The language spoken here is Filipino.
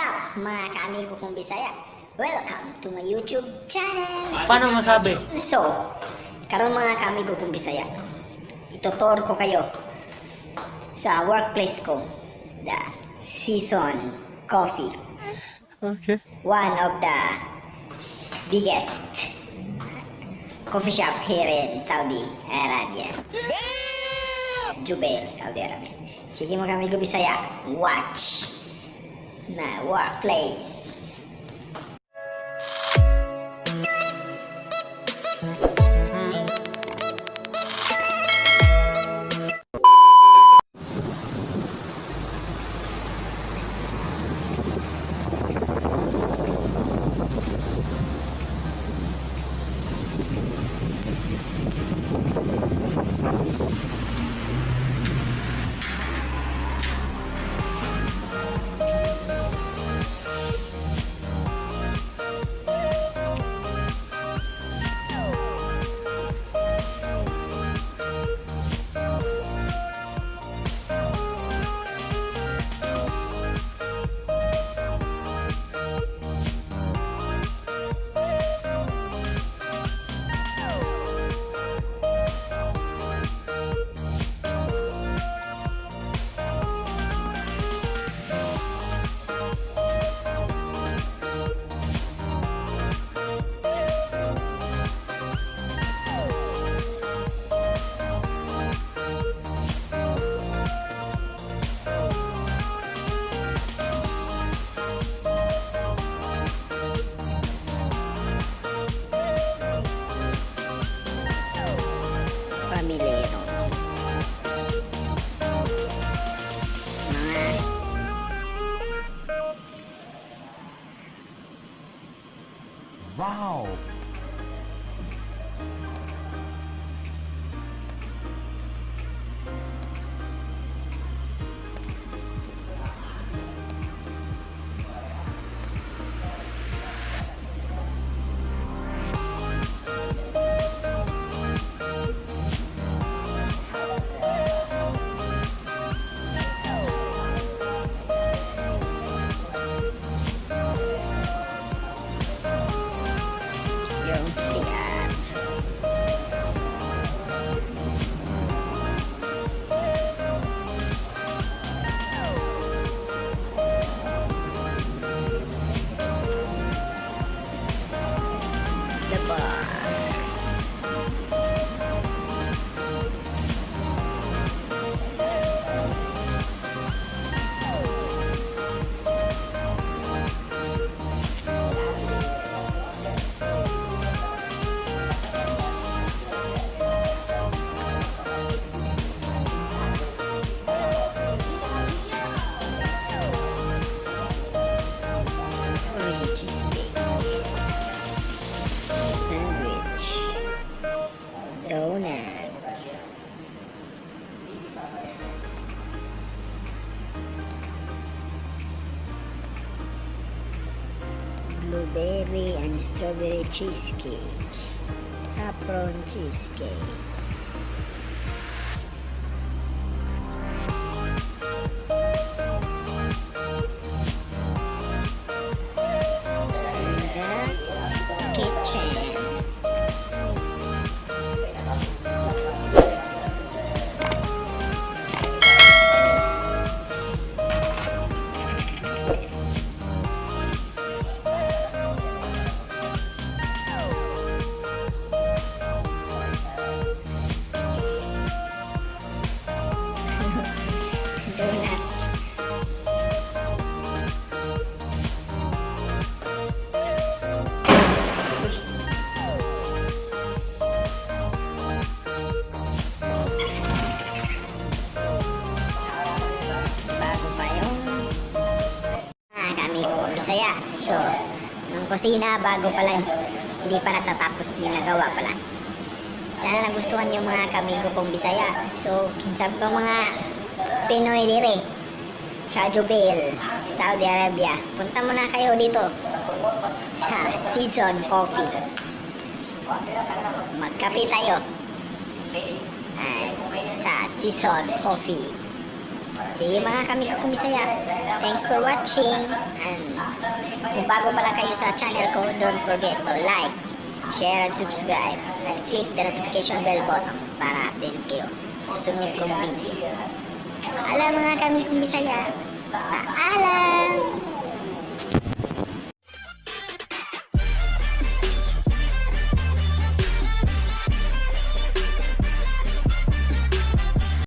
up mga kaamigo kong Bisaya? Welcome to my YouTube channel. Paano masabi? So, karon mga kaamigo kong Bisaya, itutur ko kayo sa workplace ko, the Season Coffee. Okay. One of the biggest coffee shop here in Saudi Arabia. Jubail, Saudi Arabia. Sige mga amigo Bisaya, watch my workplace. Pamilero. Mga Wow! yung siya. The bar. Cheesecake, sandwich, donut, blueberry and strawberry cheesecake, saffron cheesecake. Kitchen. Donut. Bago pa yung kami ko Bisaya. So, ang kusina bago pa lang, hindi pa natatapos yung nagawa pa lang. Sana nagustuhan yung mga kamigo kong Bisaya. So, kinsab ko mga Pinoy dire sa Jubail, Saudi Arabia. Punta muna kayo dito sa Season Coffee. Magkape tayo. Sa Season Coffee. Sige mga kami kumisaya. Thanks for watching. And kung bago pa lang kayo sa channel ko, don't forget to like, share, and subscribe. And click the notification bell button para update kayo sa sunod kong video. Alam mga kami kumisaya. Paalam!